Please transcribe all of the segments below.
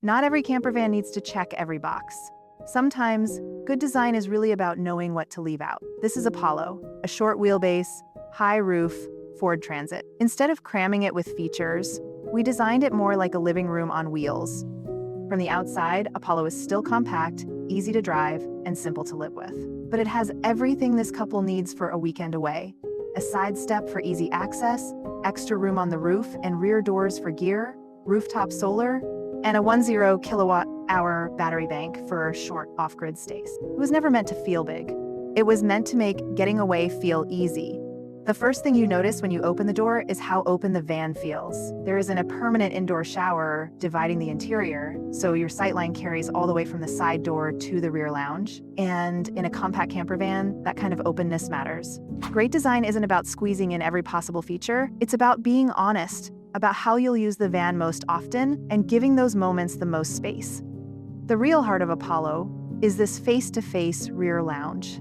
Not every camper van needs to check every box. Sometimes, good design is really about knowing what to leave out. This is Apollo, a short wheelbase, high roof, Ford Transit. Instead of cramming it with features, we designed it more like a living room on wheels. From the outside, Apollo is still compact, easy to drive, and simple to live with. But it has everything this couple needs for a weekend away. A side step for easy access, extra room on the roof and rear doors for gear, rooftop solar, and a 10 kilowatt-hour battery bank for short off-grid stays. It was never meant to feel big. It was meant to make getting away feel easy. The first thing you notice when you open the door is how open the van feels. There isn't a permanent indoor shower dividing the interior, so your sightline carries all the way from the side door to the rear lounge. And in a compact camper van, that kind of openness matters. Great design isn't about squeezing in every possible feature. It's about being honest about how you'll use the van most often and giving those moments the most space. The real heart of Apollo is this face-to-face rear lounge.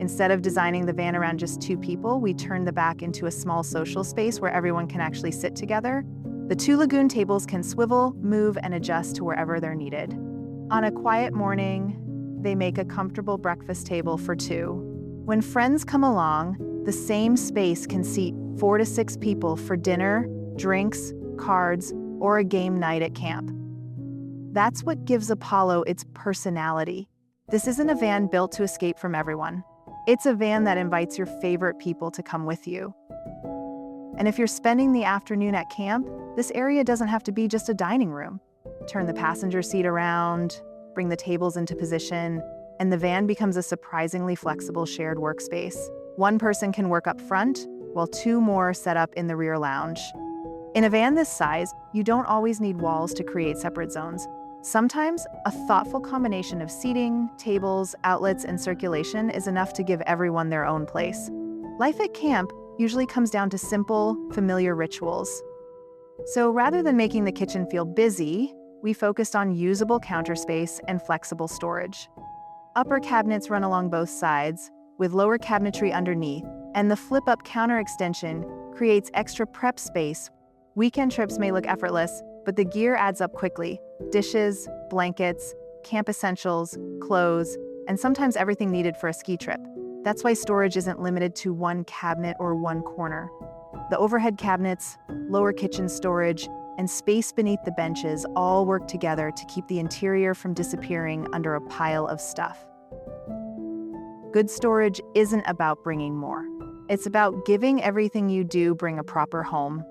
Instead of designing the van around just two people, we turned the back into a small social space where everyone can actually sit together. The two Lagun tables can swivel, move, and adjust to wherever they're needed. On a quiet morning, they make a comfortable breakfast table for two. When friends come along, the same space can seat 4 to 6 people for dinner, drinks, cards, or a game night at camp. That's what gives Apollo its personality. This isn't a van built to escape from everyone. It's a van that invites your favorite people to come with you. And if you're spending the afternoon at camp, this area doesn't have to be just a dining room. Turn the passenger seat around, bring the tables into position, and the van becomes a surprisingly flexible shared workspace. One person can work up front, while 2 more set up in the rear lounge. In a van this size, you don't always need walls to create separate zones. Sometimes, a thoughtful combination of seating, tables, outlets, and circulation is enough to give everyone their own place. Life at camp usually comes down to simple, familiar rituals. So rather than making the kitchen feel busy, we focused on usable counter space and flexible storage. Upper cabinets run along both sides, with lower cabinetry underneath, and the flip-up counter extension creates extra prep space. Weekend trips may look effortless, but the gear adds up quickly. Dishes, blankets, camp essentials, clothes, and sometimes everything needed for a ski trip. That's why storage isn't limited to one cabinet or one corner. The overhead cabinets, lower kitchen storage, and space beneath the benches all work together to keep the interior from disappearing under a pile of stuff. Good storage isn't about bringing more. It's about giving everything you do bring a proper home.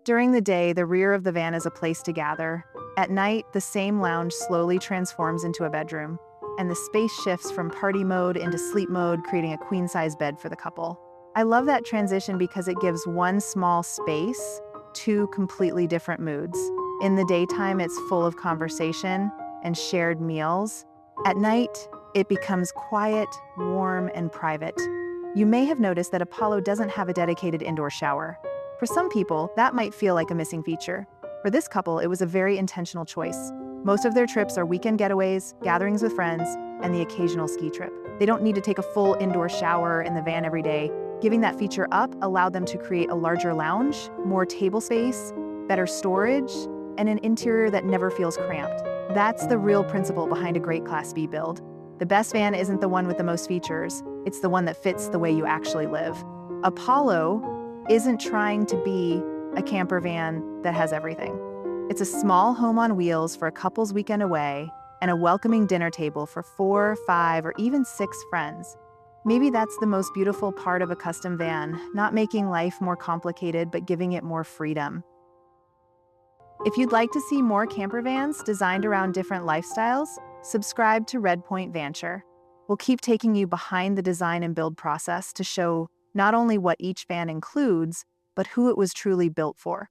During the day, the rear of the van is a place to gather. At night, the same lounge slowly transforms into a bedroom, and the space shifts from party mode into sleep mode, creating a queen-size bed for the couple. I love that transition because it gives one small space 2 completely different moods. In the daytime, it's full of conversation and shared meals. At night, it becomes quiet, warm, and private. You may have noticed that Apollo doesn't have a dedicated indoor shower. For some people, that might feel like a missing feature. For this couple, it was a very intentional choice. Most of their trips are weekend getaways, gatherings with friends, and the occasional ski trip. They don't need to take a full indoor shower in the van every day. Giving that feature up allowed them to create a larger lounge, more table space, better storage, and an interior that never feels cramped. That's the real principle behind a great Class B build. The best van isn't the one with the most features, it's the one that fits the way you actually live. Apollo isn't trying to be a camper van that has everything. It's a small home on wheels for a couple's weekend away and a welcoming dinner table for 4, 5, or even 6 friends. Maybe that's the most beautiful part of a custom van, not making life more complicated, but giving it more freedom. If you'd like to see more camper vans designed around different lifestyles, subscribe to Red Point Vanture. We'll keep taking you behind the design and build process to show not only what each van includes, but who it was truly built for.